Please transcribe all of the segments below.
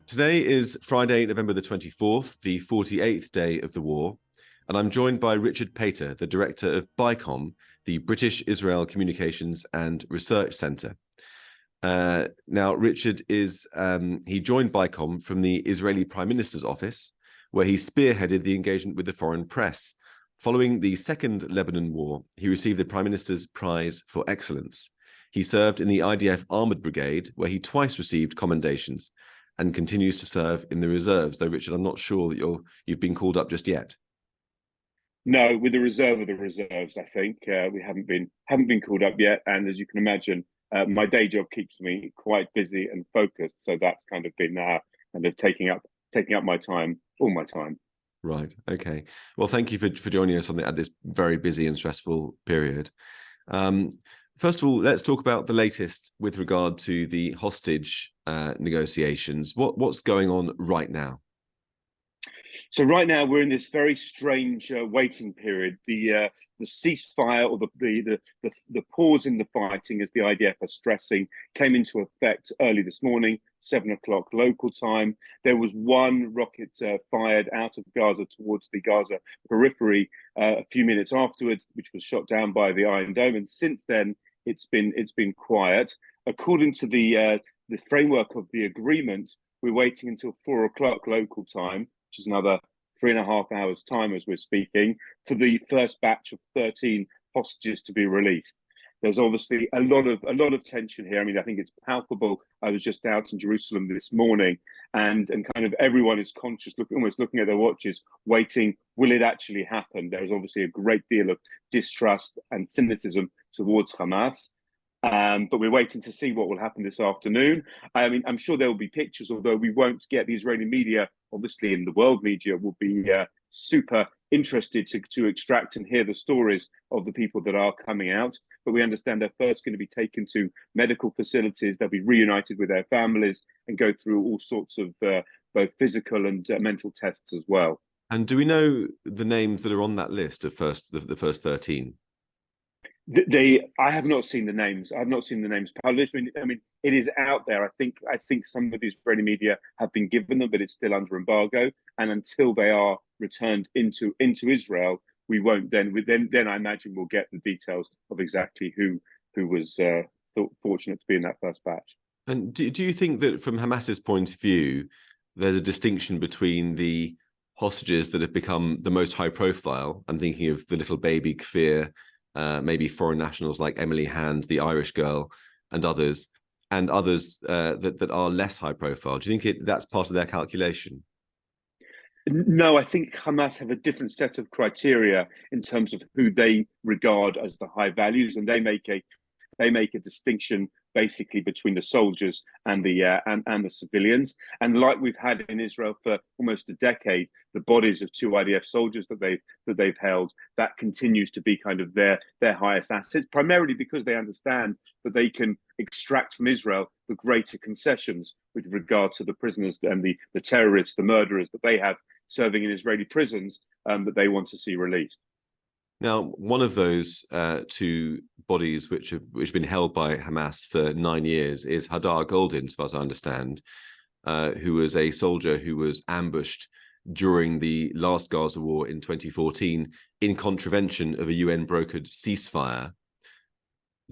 Today is Friday, November the 24th, the 48th day of the war, and I'm joined by Richard Pater, the director of BICOM, the British Israel Communications and Research Centre. Now, Richard he joined BICOM from the Israeli Prime Minister's office, where he spearheaded the engagement with the foreign press. Following the Second Lebanon War, he received the Prime Minister's Prize for Excellence. He served in the IDF Armoured Brigade, where he twice received commendations, and continues to serve in the reserves. Though, Richard, I'm not sure that you've been called up just yet. No, with the reserve of the reserves, I think we haven't been called up yet. And as you can imagine, my day job keeps me quite busy and focused. So that's kind of been taking up my time, all my time. Right. Okay. Well, thank you for joining us at this very busy and stressful period. First of all, let's talk about the latest with regard to the hostage negotiations. What's going on right now? So right now we're in this very strange waiting period. The ceasefire or the pause in the fighting, as the IDF are stressing, came into effect early this morning, 7 o'clock local time. There was one rocket fired out of Gaza towards the Gaza periphery a few minutes afterwards, which was shot down by the Iron Dome. And since then, it's been quiet. According to the framework of the agreement, we're waiting until 4 o'clock local time, which is another 3.5 hours time as we're speaking, for the first batch of 13 hostages to be released. There's obviously a lot of tension here. I mean, I think it's palpable. I was just out in Jerusalem this morning, and kind of everyone is conscious, almost looking at their watches, waiting. Will it actually happen? There is obviously a great deal of distrust and cynicism towards Hamas. But we're waiting to see what will happen this afternoon. I mean, I'm sure there will be pictures, although we won't get the Israeli media, obviously, in the world media, will be super interested to extract and hear the stories of the people that are coming out. But we understand they're first going to be taken to medical facilities. They'll be reunited with their families and go through all sorts of both physical and mental tests as well. And do we know the names that are on that list of the first 13? I have not seen the names. I have not seen the names published. I mean, it is out there. I think some of the Israeli media have been given them, but it's still under embargo. And until they are returned into Israel, we won't. Then I imagine we'll get the details of exactly who was fortunate to be in that first batch. And do you think that, from Hamas's point of view, there's a distinction between the hostages that have become the most high profile? I'm thinking of the little baby Kfir, maybe foreign nationals like Emily Hand, the Irish girl, and others that are less high profile. Do you think that's part of their calculation? No, I think Hamas have a different set of criteria in terms of who they regard as the high values, and they make a distinction basically between the soldiers and the civilians. And like we've had in Israel for almost a decade, the bodies of 2 IDF soldiers that they've held, that continues to be kind of their highest assets, primarily because they understand that they can extract from Israel the greater concessions with regard to the prisoners and the terrorists, the murderers that they have serving in Israeli prisons, that they want to see released. Now, one of those 2 bodies which have been held by Hamas for 9 years is Hadar Goldin, as far as I understand, who was a soldier who was ambushed during the last Gaza war in 2014 in contravention of a UN-brokered ceasefire.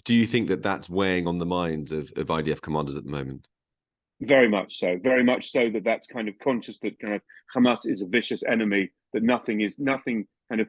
Do you think that that's weighing on the minds of IDF commanders at the moment? Very much so. Very much so that's kind of conscious that kind of Hamas is a vicious enemy, that nothing kind of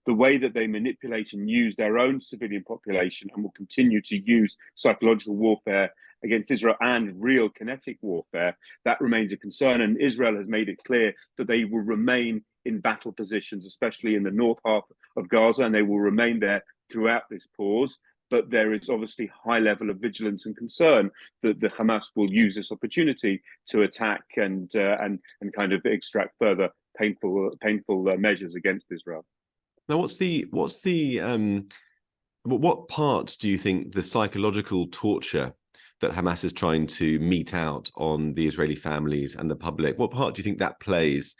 the way that they manipulate and use their own civilian population and will continue to use psychological warfare against Israel and real kinetic warfare, that remains a concern. And Israel has made it clear that they will remain in battle positions, especially in the north half of Gaza, and they will remain there throughout this pause. But there is obviously high level of vigilance and concern that the Hamas will use this opportunity to attack and kind of extract further painful measures against Israel. Now, what part do you think the psychological torture that Hamas is trying to mete out on the Israeli families and the public, what part do you think that plays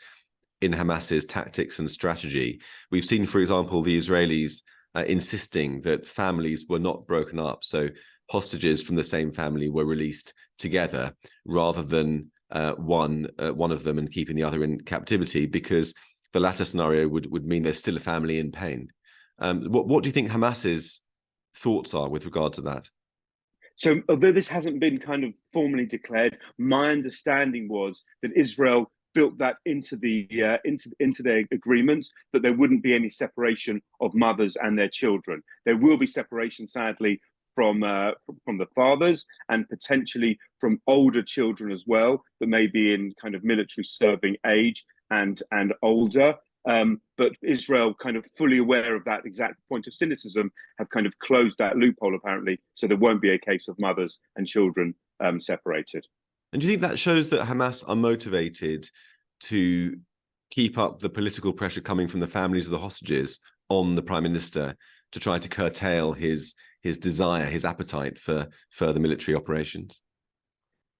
in Hamas's tactics and strategy? We've seen, for example, the Israelis insisting that families were not broken up. So hostages from the same family were released together rather than one of them and keeping the other in captivity, because the latter scenario would mean there's still a family in pain. What do you think Hamas's thoughts are with regard to that? So, although this hasn't been kind of formally declared, my understanding was that Israel built that into into their agreements, that there wouldn't be any separation of mothers and their children. There will be separation, sadly, from the fathers, and potentially from older children as well, that may be in kind of military serving age and older. But Israel, kind of fully aware of that exact point of cynicism, have kind of closed that loophole, apparently, so there won't be a case of mothers and children separated. And do you think that shows that Hamas are motivated to keep up the political pressure coming from the families of the hostages on the Prime Minister to try to curtail his desire, his appetite for further military operations?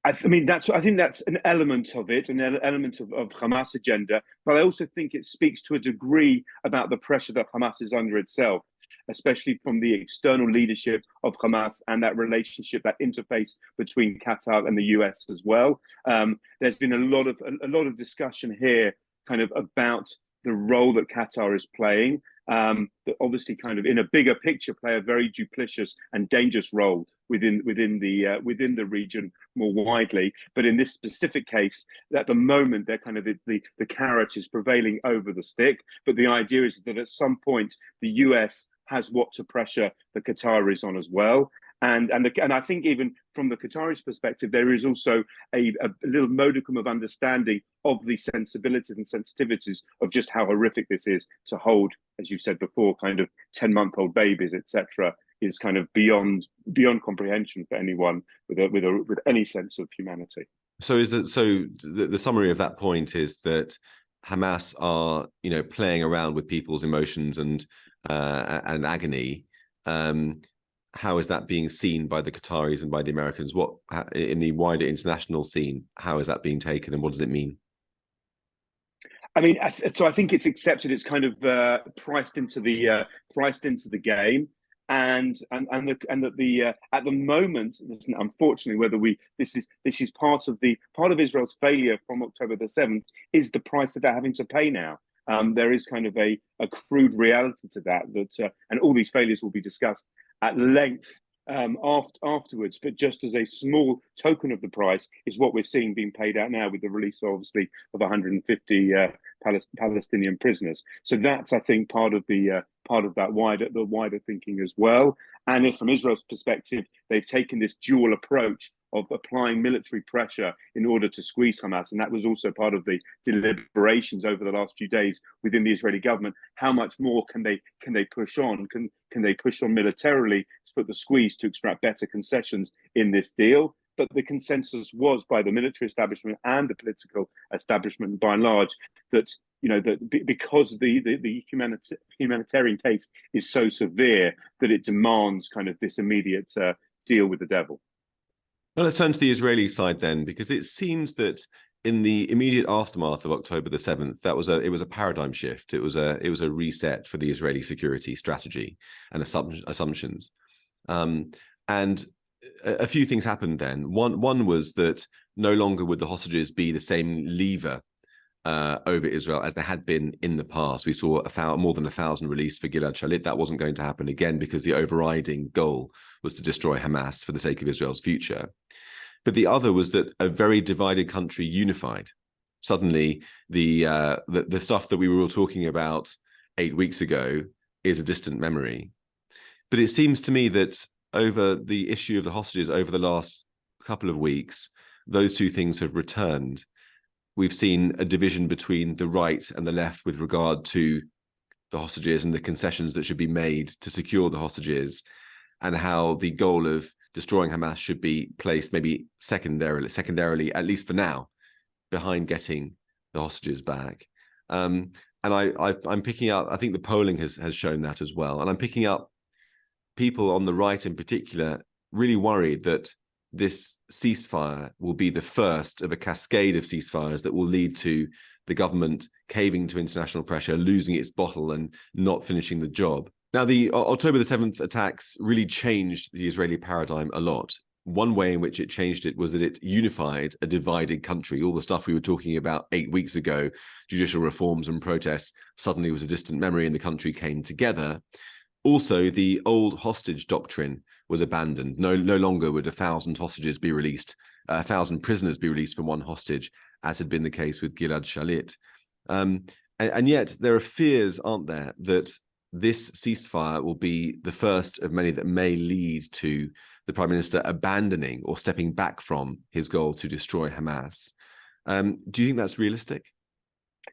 I think that's an element of it, an element of Hamas agenda. But I also think it speaks to a degree about the pressure that Hamas is under itself, especially from the external leadership of Hamas and that relationship, that interface between Qatar and the US as well. There's been a lot of discussion here, kind of about the role that Qatar is playing. That obviously, kind of in a bigger picture, play a very duplicitous and dangerous role within the region more widely. But in this specific case, at the moment, they're kind of the carrot is prevailing over the stick. But the idea is that at some point, the US has what to pressure the Qataris on as well. And I think even from the Qataris' perspective, there is also a little modicum of understanding of the sensibilities and sensitivities of just how horrific this is to hold, as you said before, kind of 10-month-old babies, etc., is kind of beyond comprehension for anyone with any sense of humanity. So the summary of that point is that Hamas are, playing around with people's emotions and agony. How is that being seen by the Qataris and by the Americans? What, in the wider international scene, how is that being taken, and what does it mean? I mean, so I think it's accepted. It's kind of priced into the game, and that at the moment, unfortunately, this is part of Israel's failure from October the 7th, is the price that they're having to pay now. There is kind of a crude reality to that, and all these failures will be discussed at length afterwards. But just as a small token of the price is what we're seeing being paid out now with the release, obviously, of 150 Palestinian prisoners. So that's, I think, part of that wider thinking as well. And if from Israel's perspective, they've taken this dual approach of applying military pressure in order to squeeze Hamas. And that was also part of the deliberations over the last few days within the Israeli government. How much more can they push on? Can they push on militarily to put the squeeze to extract better concessions in this deal? But the consensus was by the military establishment and the political establishment, by and large, that because the humanitarian case is so severe that it demands kind of this immediate deal with the devil. Well, let's turn to the Israeli side then, because it seems that in the immediate aftermath of October the 7th, it was a paradigm shift. It was a reset for the Israeli security strategy and assumptions. And a few things happened then. One was that no longer would the hostages be the same lever over Israel as there had been in the past. We saw more than 1,000 released for Gilad Shalit. That wasn't going to happen again because the overriding goal was to destroy Hamas for the sake of Israel's future. But the other was that a very divided country unified. Suddenly, the stuff that we were all talking about 8 weeks ago is a distant memory. But it seems to me that over the issue of the hostages over the last couple of weeks, those two things have returned. We've seen a division between the right and the left with regard to the hostages and the concessions that should be made to secure the hostages, and how the goal of destroying Hamas should be placed maybe secondarily, at least for now, behind getting the hostages back. And I'm picking up, I think the polling has shown that as well. And I'm picking up people on the right in particular really worried that this ceasefire will be the first of a cascade of ceasefires that will lead to the government caving to international pressure, losing its bottle and not finishing the job. Now, the October the 7th attacks really changed the Israeli paradigm a lot. one way in which it changed it was that it unified a divided country. All the stuff we were talking about 8 weeks ago, judicial reforms and protests, suddenly was a distant memory and the country came together. Also, the old hostage doctrine was abandoned. No longer would 1,000 hostages be released, 1,000 prisoners be released from one hostage, as had been the case with Gilad Shalit. And yet there are fears, aren't there, that this ceasefire will be the first of many that may lead to the Prime Minister abandoning or stepping back from his goal to destroy Hamas. Do you think that's realistic?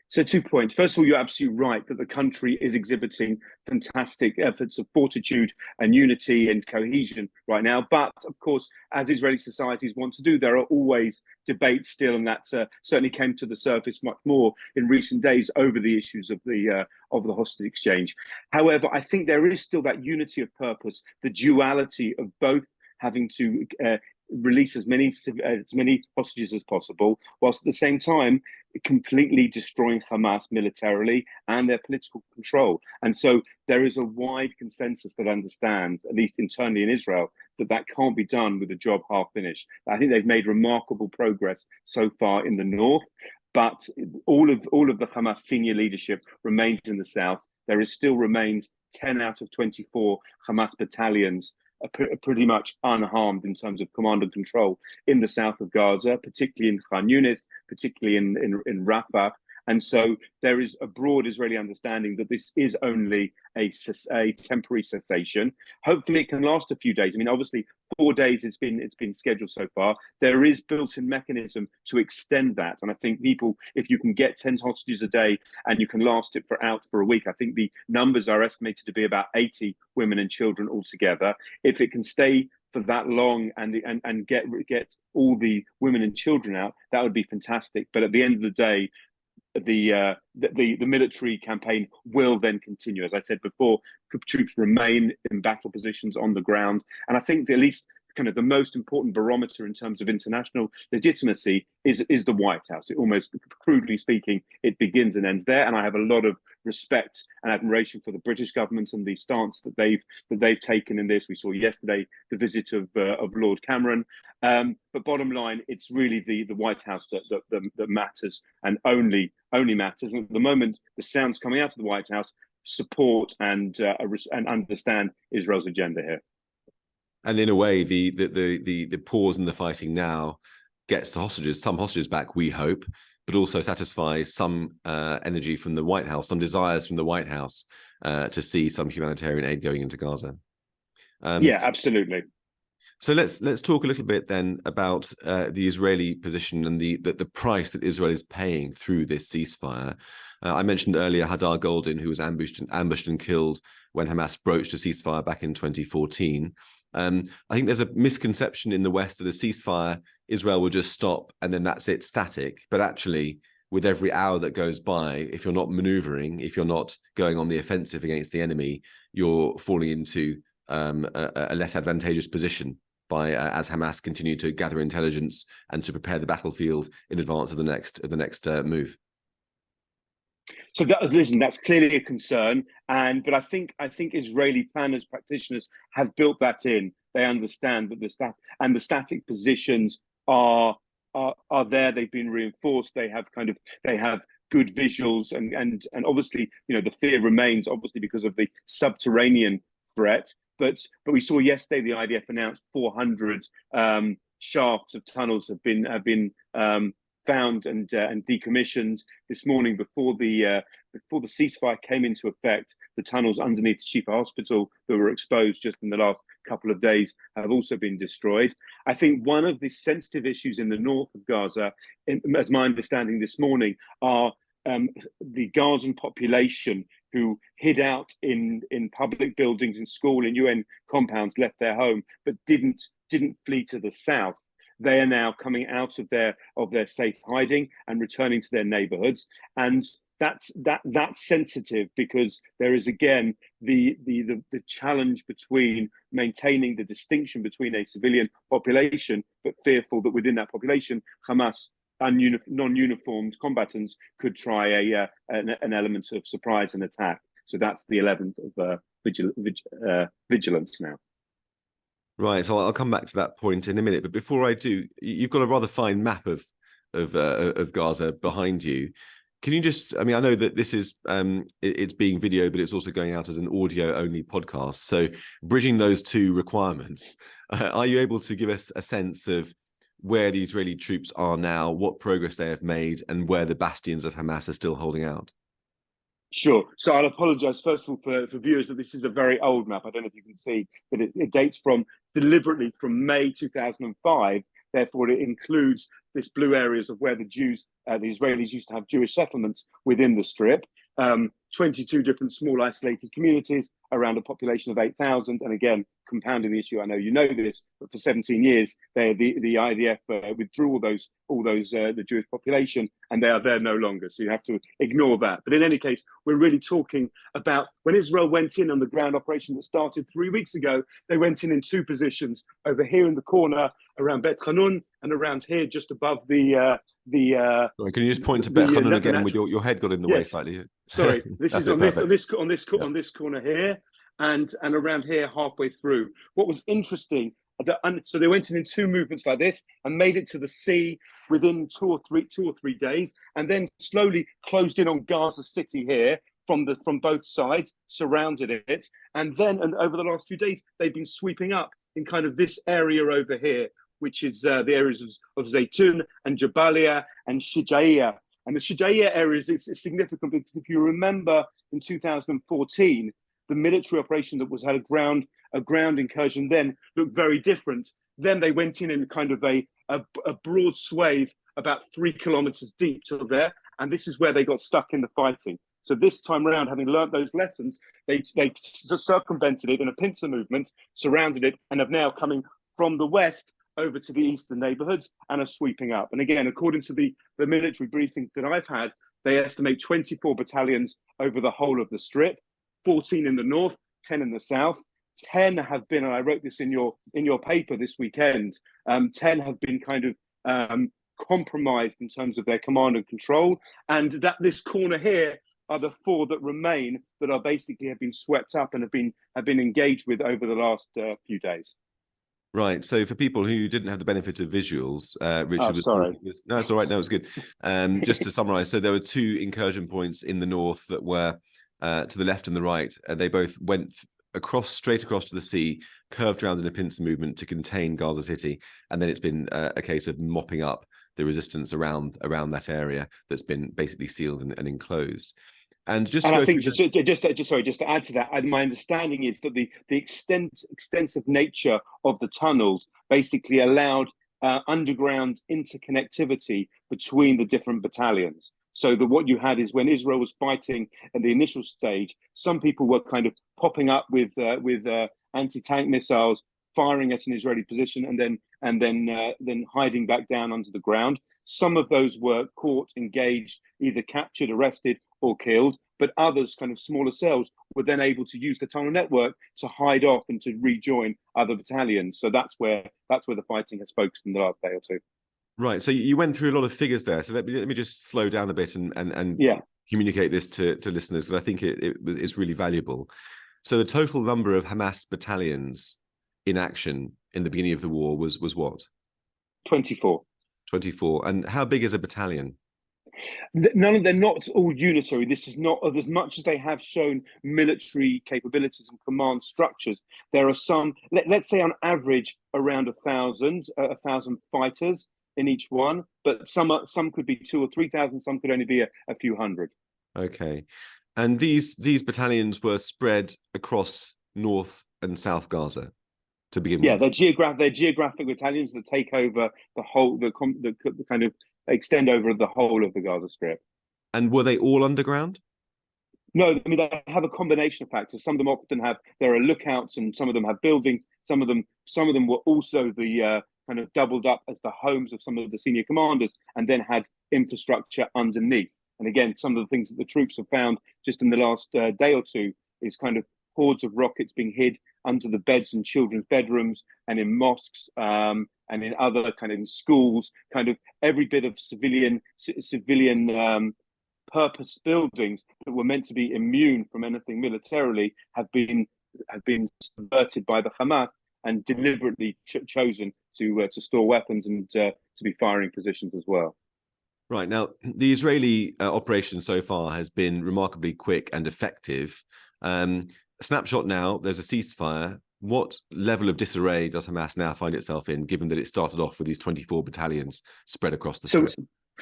So 2 points. First of all, you're absolutely right that the country is exhibiting fantastic efforts of fortitude and unity and cohesion right now. But of course, as Israeli societies want to do, there are always debates still, and that certainly came to the surface much more in recent days over the issues of the hostage exchange. However, I think there is still that unity of purpose, the duality of both having to release as many hostages as possible, whilst at the same time completely destroying Hamas militarily and their political control. And so there is a wide consensus that understands, at least internally in Israel, that that can't be done with the job half finished. I think they've made remarkable progress so far in the north, but all of the Hamas senior leadership remains in the south. There is still remains 10 out of 24 Hamas battalions are pretty much unharmed in terms of command and control in the south of Gaza, particularly in Khan Yunis, particularly in Rafah. And so there is a broad Israeli understanding that this is only a temporary cessation. Hopefully it can last a few days. I mean, obviously 4 days it's been scheduled so far. There is built-in mechanism to extend that. And I think people, if you can get 10 hostages a day and you can last it out for a week, I think the numbers are estimated to be about 80 women and children altogether. If it can stay for that long and get all the women and children out, that would be fantastic. But at the end of the day, the military campaign will then continue. As I said before, troops remain in battle positions on the ground. And I think at least kind of the most important barometer in terms of international legitimacy is the White House. It almost, crudely speaking, it begins and ends there. And I have a lot of respect and admiration for the British government and the stance that they've taken in this. We saw yesterday the visit of Lord Cameron. But bottom line, it's really the White House that matters and only matters. And at the moment, the sounds coming out of the White House support and understand Israel's agenda here. And in a way, the pause in the fighting now gets the hostages, some hostages back, we hope, but also satisfies some energy from the White House, some desires from the White House to see some humanitarian aid going into Gaza. Yeah, absolutely. So let's talk a little bit then about the Israeli position and the price that Israel is paying through this ceasefire. I mentioned earlier Hadar Goldin, who was ambushed and killed when Hamas broached a ceasefire back in 2014. I think there's a misconception in the West that a ceasefire, Israel will just stop and then that's it, static. But actually, with every hour that goes by, if you're not maneuvering, if you're not going on the offensive against the enemy, you're falling into a less advantageous position as Hamas continue to gather intelligence and to prepare the battlefield in advance of the next move. So that's clearly a concern, but I think Israeli planners, practitioners have built that in. They understand that the static positions are there. They've been reinforced. They have good visuals, and obviously, the fear remains, obviously, because of the subterranean threat. But we saw yesterday the IDF announced 400 shafts of tunnels have been found and decommissioned this morning before the ceasefire came into effect. The tunnels underneath Shifa Hospital that were exposed just in the last couple of days have also been destroyed. I think one of the sensitive issues in the north of Gaza, as my understanding this morning, are the Gazan population who hid out in public buildings, in school, in UN compounds, left their home, but didn't flee to the south. They are now coming out of their safe hiding and returning to their neighborhoods, and that's sensitive because there is again the challenge between maintaining the distinction between a civilian population, but fearful that within that population, Hamas non-uniformed combatants could try an element of surprise and attack. So that's the 11th of vigilance now. Right. So I'll come back to that point in a minute. But before I do, you've got a rather fine map of Gaza behind you. Can you just, I mean, I know that this is it's being video, but it's also going out as an audio only podcast. So bridging those two requirements, are you able to give us a sense of where the Israeli troops are now, what progress they have made, and where the bastions of Hamas are still holding out? Sure. So I'll apologise first of all for viewers that this is a very old map. I don't know if you can see, but it dates from deliberately from May 2005. Therefore, it includes this blue areas of where the Jews, the Israelis used to have Jewish settlements within the Strip. 22 different small isolated communities around a population of 8,000. And again, compounding the issue, I know you know this, but for 17 years, the IDF withdrew all those the Jewish population, and they are there no longer. So you have to ignore that. But in any case, we're really talking about when Israel went in on the ground operation that started 3 weeks ago. They went in two positions over here in the corner around Bet Hanun and around here just above the. Sorry, can you just point to Bet Hanun again with your head got in the way yes. slightly? Sorry, this is on this corner here, and around here halfway through. What was interesting, so they went in two movements like this and made it to the sea within 2 or 3 days, and then slowly closed in on Gaza City here from both sides, surrounded it, and over the last few days they've been sweeping up in kind of this area over here, which is the areas of Zaytun and Jabalia and Shijaiya. And the Shijaiya areas is significant because if you remember in 2014, the military operation that had a ground incursion then looked very different. Then they went in kind of a broad swathe about 3 kilometers deep to there. And this is where they got stuck in the fighting. So this time around, having learnt those lessons, they circumvented it in a pincer movement, surrounded it, and have now coming from the west over to the eastern neighborhoods and are sweeping up. And again, according to the military briefings that I've had, they estimate 24 battalions over the whole of the Strip, 14 in the north, 10 in the south. 10 have been, and I wrote this in your paper this weekend, 10 have been kind of compromised in terms of their command and control. And that this corner here are the 4 that remain that are basically have been swept up and have been engaged with over the last few days. Right. So for people who didn't have the benefit of visuals, Richard was sorry. No, it's all right. No, it's good. Just to summarize, so there were 2 incursion points in the north that were to the left and the right. They both went straight across to the sea, curved around in a pincer movement to contain Gaza City. And then it's been a case of mopping up the resistance around that area that's been basically sealed and enclosed. And I think just to add to that, my understanding is that the extensive nature of the tunnels basically allowed underground interconnectivity between the different battalions. So that what you had is when Israel was fighting at the initial stage, some people were kind of popping up with anti-tank missiles, firing at an Israeli position, and then hiding back down under the ground. Some of those were caught, engaged, either captured, arrested, or killed. But others, kind of smaller cells, were then able to use the tunnel network to hide off and to rejoin other battalions. So that's where the fighting has focused in the last day or two. Right. So you went through a lot of figures there. So let me just slow down a bit and communicate this to listeners, because I think it's really valuable. So the total number of Hamas battalions in action in the beginning of the war was what? 24. 24. And how big is a battalion? They're not all unitary. This is not, as much as they have shown military capabilities and command structures, there are some, let's say on average, around 1,000 fighters in each one, but some could be 2,000 or 3,000, some could only be a few hundred. Okay. And these battalions were spread across North and South Gaza to begin with? They're geographic battalions that take over the whole, the kind of extend over the whole of the Gaza Strip. And were they all underground? No, I mean, they have a combination of factors. Some of them often there are lookouts, and some of them have buildings. Some of them were also the kind of doubled up as the homes of some of the senior commanders, and then had infrastructure underneath. And again, some of the things that the troops have found just in the last day or two is kind of hordes of rockets being hid under the beds in children's bedrooms and in mosques and in other kind of in schools. Kind of every bit of civilian purpose buildings that were meant to be immune from anything militarily have been subverted by the Hamas, and deliberately chosen to store weapons and to be firing positions as well. Right. Now, the Israeli operation so far has been remarkably quick and effective. A snapshot now, there's a ceasefire. What level of disarray does Hamas now find itself in, given that it started off with these 24 battalions spread across the strip?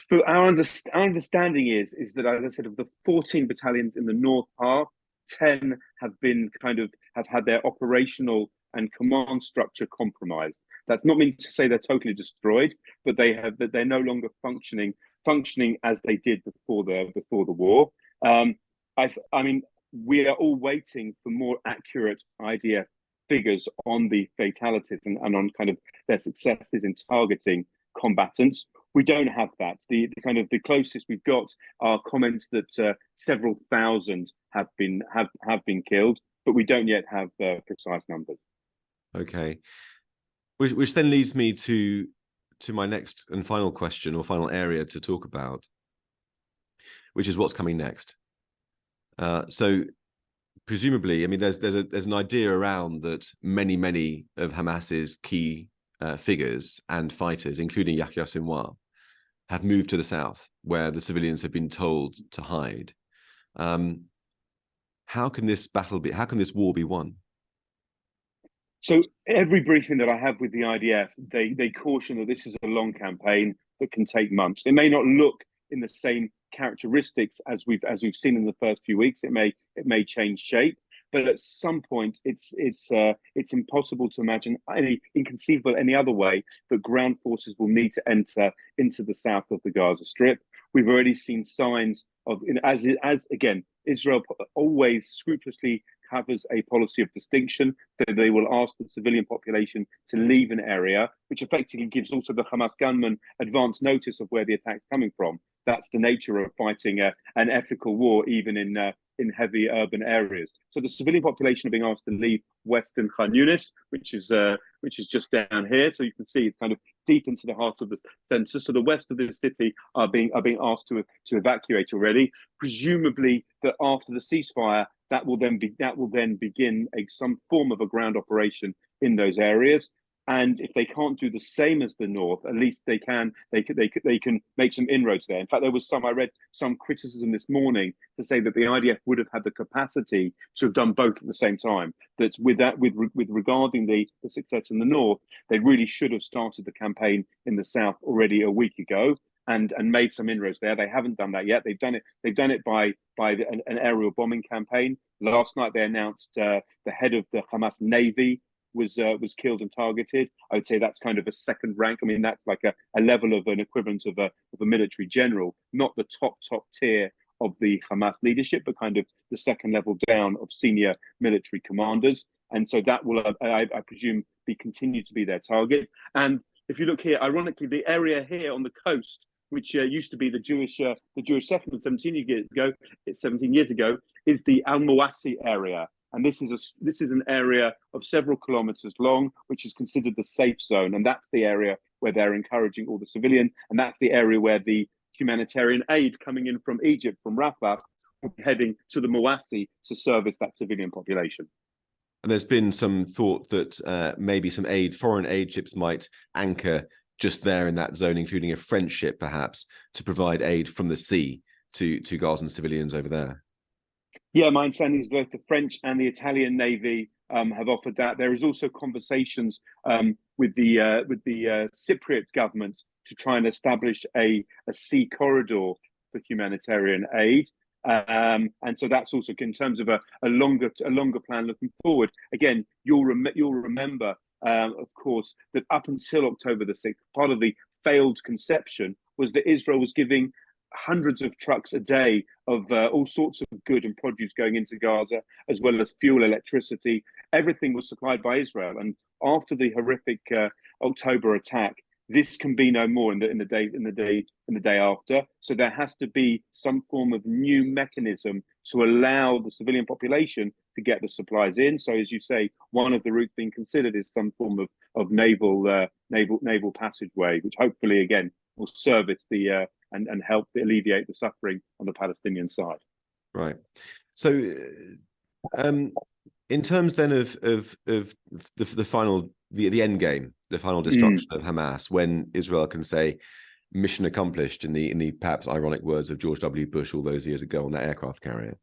For our understanding is that, as I said, of the 14 battalions in the north half, 10 have had their operational and command structure compromised. That's not meant to say they're totally destroyed, but they're no longer functioning as they did before the war. I mean, we are all waiting for more accurate IDF figures on the fatalities and on kind of their successes in targeting combatants. We don't have that. The closest we've got are comments that several thousand have been killed, but we don't yet have precise numbers. Okay, which then leads me to my next and final question, or final area to talk about, which is what's coming next. So presumably, I mean, there's an idea around that many of Hamas's key figures and fighters, including Yahya Sinwar, have moved to the south, where the civilians have been told to hide. How can this war be won? So every briefing that I have with the IDF, they caution that this is a long campaign that can take months. It may not look in the same characteristics as we've seen in the first few weeks. It may change shape, but at some point, it's impossible to imagine inconceivable any other way that ground forces will need to enter into the south of the Gaza Strip. We've already seen signs of, as again, Israel always scrupulously covers a policy of distinction, that they will ask the civilian population to leave an area, which effectively gives also the Hamas gunmen advance notice of where the attack's coming from. That's the nature of fighting an ethical war, even in heavy urban areas. So the civilian population are being asked to leave western Khan Yunis, which is just down here. So you can see it's kind of deep into the heart of the centre. So the west of the city are being asked to evacuate already. Presumably that after the ceasefire, that will then begin some form of a ground operation in those areas. And if they can't do the same as the north, at least they can make some inroads there. In fact, I read some criticism this morning to say that the IDF would have had the capacity to have done both at the same time. That with regarding the success in the north, they really should have started the campaign in the south already a week ago and made some inroads there. They haven't done that yet. They've done it by an aerial bombing campaign. Last night they announced the head of the Hamas Navy was killed and targeted. I would say that's kind of a second rank. I mean, that's like a level of an equivalent of a military general, not the top tier of the Hamas leadership, but kind of the second level down of senior military commanders. And so that will, I presume, continue to be their target. And if you look here, ironically, the area here on the coast, which used to be the Jewish settlement 17 years ago, is the Al Mawasi area. And this is an area of several kilometers long, which is considered the safe zone. And that's the area where they're encouraging all the civilian. And that's the area where the humanitarian aid coming in from Egypt, from Rafah, will be heading to the Mawasi to service that civilian population. And there's been some thought that maybe some foreign aid ships might anchor just there in that zone, including a French ship, perhaps, to provide aid from the sea to Gazan civilians over there. Yeah, my understanding is both the French and the Italian Navy have offered that. There is also conversations with the Cypriot government to try and establish a sea corridor for humanitarian aid. And so that's also in terms of a longer plan looking forward. Again, you'll remember, of course, that up until October the 6th, part of the failed conception was that Israel was giving hundreds of trucks a day of all sorts of good and produce going into Gaza, as well as fuel, electricity. Everything was supplied by Israel. And after the horrific October attack, this can be no more in the day after. So there has to be some form of new mechanism to allow the civilian population to get the supplies in. So, as you say, one of the routes being considered is some form of naval passageway, which hopefully again will service the and help alleviate the suffering on the Palestinian side. Right. So In terms then of the final the end game, the final destruction of Hamas, when Israel can say mission accomplished in the perhaps ironic words of George W. Bush all those years ago on that aircraft carrier.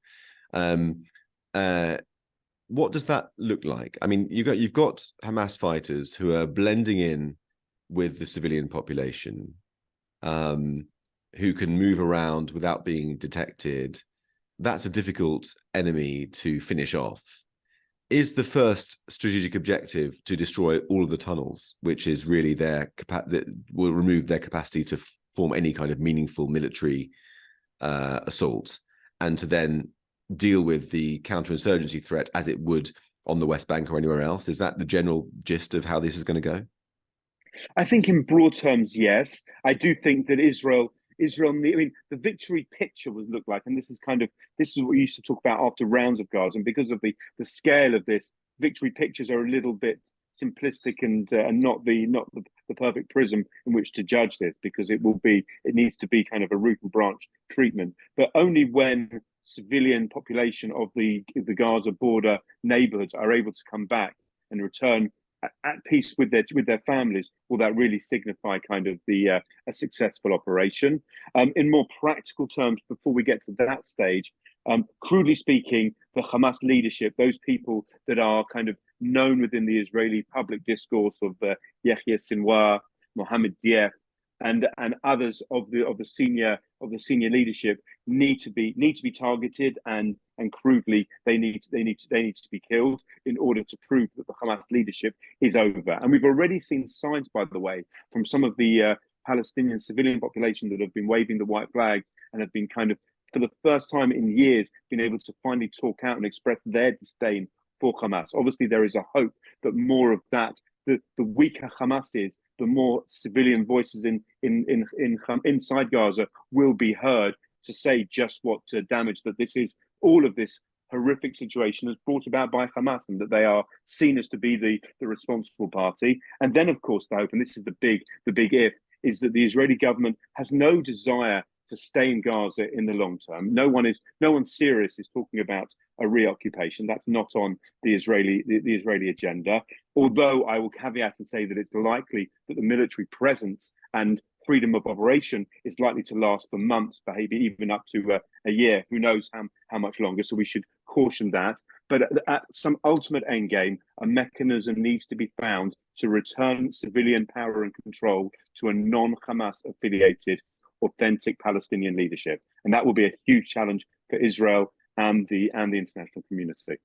What does that look like? I mean, you've got Hamas fighters who are blending in with the civilian population, who can move around without being detected. That's a difficult enemy to finish off. Is the first strategic objective to destroy all of the tunnels, which is really that will remove their capacity to form any kind of meaningful military assault, and to then deal with the counterinsurgency threat as it would on the West Bank or anywhere else? Is that the general gist of how this is going to go? I think in broad terms, yes. I do think that Israel, I mean, the victory picture would look like, and this is what we used to talk about after rounds of Gaza, and because of the scale of this, victory pictures are a little bit simplistic and not the perfect prism in which to judge this, because it needs to be kind of a root and branch treatment. But only when civilian population of the Gaza border neighborhoods are able to come back and return at peace with their families will that really signify kind of a successful operation. In more practical terms, before we get to that stage, crudely speaking, the Hamas leadership, those people that are kind of known within the Israeli public discourse of Yahya Sinwar, Mohammed Dief, and others of the senior leadership need to be targeted, and crudely they need to be killed in order to prove that the Hamas leadership is over. And we've already seen signs, by the way, from some of the Palestinian civilian population that have been waving the white flags and have been kind of, for the first time in years, been able to finally talk out and express their disdain for Hamas. Obviously, there is a hope that more of that, the weaker Hamas is, the more civilian voices inside Gaza will be heard to say just what damage that all of this horrific situation is brought about by Hamas, and that they are seen as to be the responsible party. And then, of course, the hope, and this is the big if, is that the Israeli government has no desire to stay in Gaza in the long term. No one serious is talking about a reoccupation. That's not on the Israeli agenda. Although I will caveat and say that it's likely that the military presence and freedom of operation is likely to last for months, maybe even up to a year. Who knows how much longer? So we should caution that. But at some ultimate end game, a mechanism needs to be found to return civilian power and control to a non-Hamas affiliated, authentic Palestinian leadership, and that will be a huge challenge for Israel and the international community.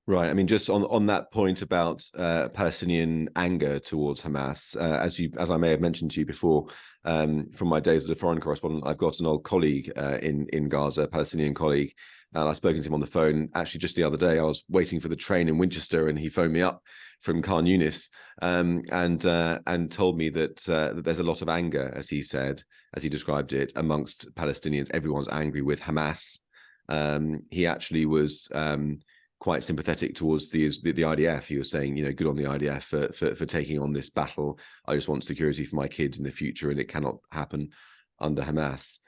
Right. I mean, just on that point about Palestinian anger towards Hamas, as I may have mentioned to you before, from my days as a foreign correspondent, I've got an old colleague in Gaza, a Palestinian colleague, and I've spoken to him on the phone. Actually, just the other day, I was waiting for the train in Winchester, and he phoned me up from Khan Yunis, and told me that there's a lot of anger, as he said, as he described it, amongst Palestinians. Everyone's angry with Hamas. He actually was quite sympathetic towards the IDF. He was saying, good on the IDF for taking on this battle. I just want security for my kids in the future, and it cannot happen under Hamas.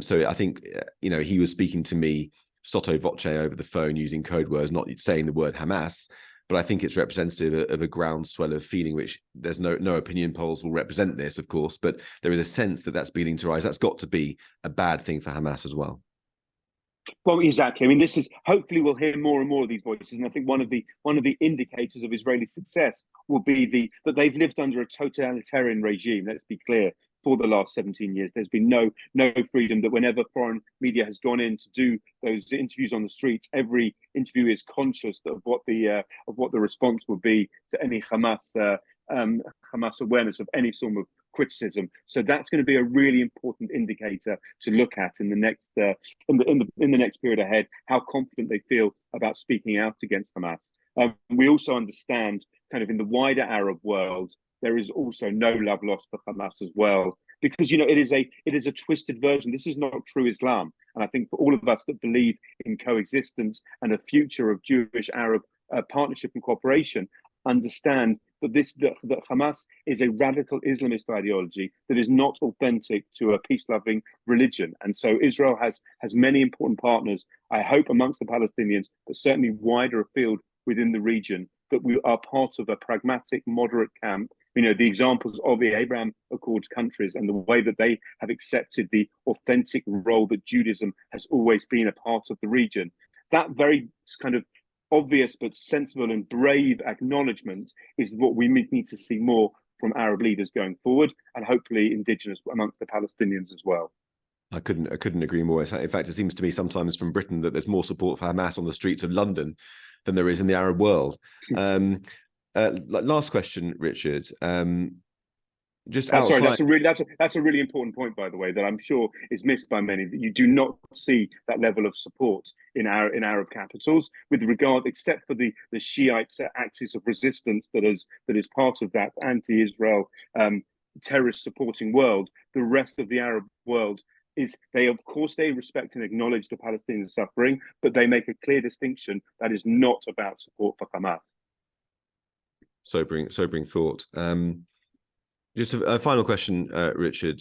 So I think, he was speaking to me sotto voce over the phone using code words, not saying the word Hamas, but I think it's representative of a groundswell of feeling, which there's no opinion polls will represent this, of course, but there is a sense that that's beginning to rise. That's got to be a bad thing for Hamas as well. Well, exactly. I mean, this is, hopefully we'll hear more and more of these voices, and I think one of the indicators of Israeli success will be that they've lived under a totalitarian regime. Let's be clear. For the last 17 years, there's been no freedom. That whenever foreign media has gone in to do those interviews on the streets, every interview is conscious of what the response will be to any Hamas awareness of any sort of criticism. So that's going to be a really important indicator to look at in the next in the next period ahead, how confident they feel about speaking out against Hamas. We also understand, kind of in the wider Arab world, there is also no love lost for Hamas as well, because it is a twisted version. This is not true Islam, and I think for all of us that believe in coexistence and a future of Jewish-Arab partnership and cooperation, understand that Hamas is a radical Islamist ideology that is not authentic to a peace-loving religion. And so Israel has many important partners, I hope, amongst the Palestinians, but certainly wider afield within the region, that we are part of a pragmatic, moderate camp. The examples of the Abraham Accords countries and the way that they have accepted the authentic role that Judaism has always been a part of the region. That very kind of obvious but sensible and brave acknowledgement is what we need to see more from Arab leaders going forward, and hopefully indigenous amongst the Palestinians as well. I couldn't agree more. In fact, it seems to me sometimes from Britain that there's more support for Hamas on the streets of London than there is in the Arab world. Last question, Richard. Just outside... Sorry, that's a really important point, by the way, that I'm sure is missed by many. That you do not see that level of support in Arab capitals, with regard, except for the Shiite axis of resistance that is part of that anti-Israel terrorist supporting world. The rest of the Arab world they respect and acknowledge the Palestinian suffering, but they make a clear distinction that is not about support for Hamas. Sobering thought. Just a final question, Richard.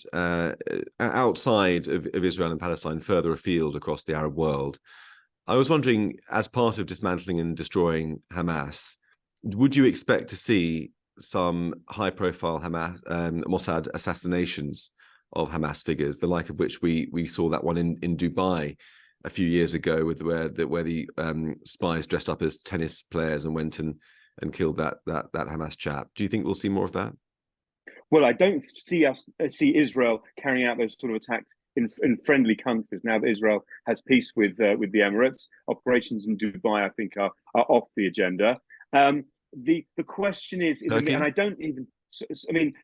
Outside of Israel and Palestine, further afield across the Arab world, I was wondering, as part of dismantling and destroying Hamas, would you expect to see some high-profile Mossad assassinations of Hamas figures, the like of which we saw that one in Dubai a few years ago, where the spies dressed up as tennis players and went and killed that Hamas chap? Do you think we'll see more of that? Well, I don't see Israel carrying out those sort of attacks in friendly countries now that Israel has peace with the Emirates. Operations in Dubai, I think, are off the agenda. The question is, Turkey? And I don't even.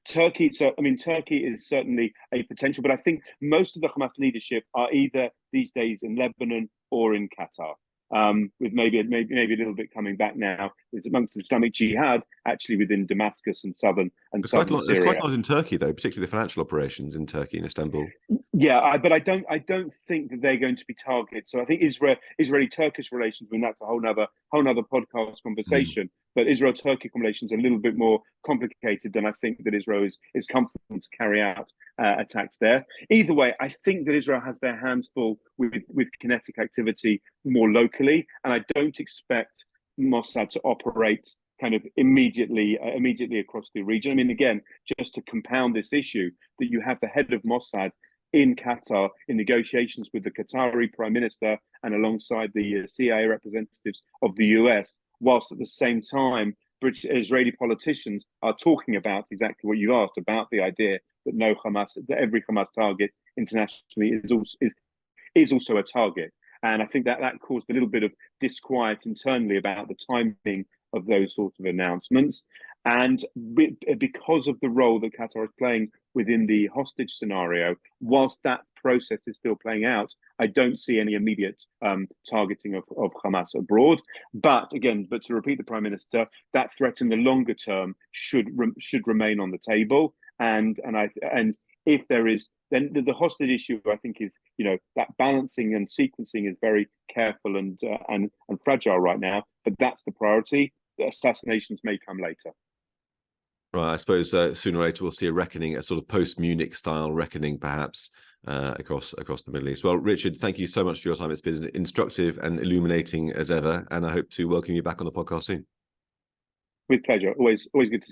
Turkey. Turkey is certainly a potential, but I think most of the Hamas leadership are either these days in Lebanon or in Qatar. With maybe a little bit coming back now. There's amongst the Islamic Jihad actually within Damascus and southern Syria. There's quite a lot in Turkey, though, particularly the financial operations in Turkey and Istanbul. Yeah, but I don't think that they're going to be targets. So I think Israeli-Turkish relations, that's a whole nother podcast conversation. But Israel-Turkish relations are a little bit more complicated than I think that Israel is comfortable to carry out attacks there. Either way, I think that Israel has their hands full with kinetic activity more locally, and I don't expect Mossad to operate kind of immediately across the region. Again, just to compound this issue, that you have the head of Mossad in Qatar in negotiations with the Qatari Prime Minister and alongside the CIA representatives of the US, whilst at the same time British Israeli politicians are talking about exactly what you asked about, the idea that every Hamas target internationally is also a target. And I think that caused a little bit of disquiet internally about the timing of those sorts of announcements. And because of the role that Qatar is playing within the hostage scenario, whilst that process is still playing out, I don't see any immediate targeting of Hamas abroad. But to repeat the Prime Minister, that threat in the longer term should remain on the table. And if there is, then the hostage issue, I think, is that balancing and sequencing is very careful and fragile right now. But that's the priority. The assassinations may come later. Right, I suppose sooner or later we'll see a reckoning, a sort of post-Munich style reckoning, perhaps across the Middle East. Well, Richard, thank you so much for your time. It's been instructive and illuminating as ever, and I hope to welcome you back on the podcast soon. With pleasure. Always good to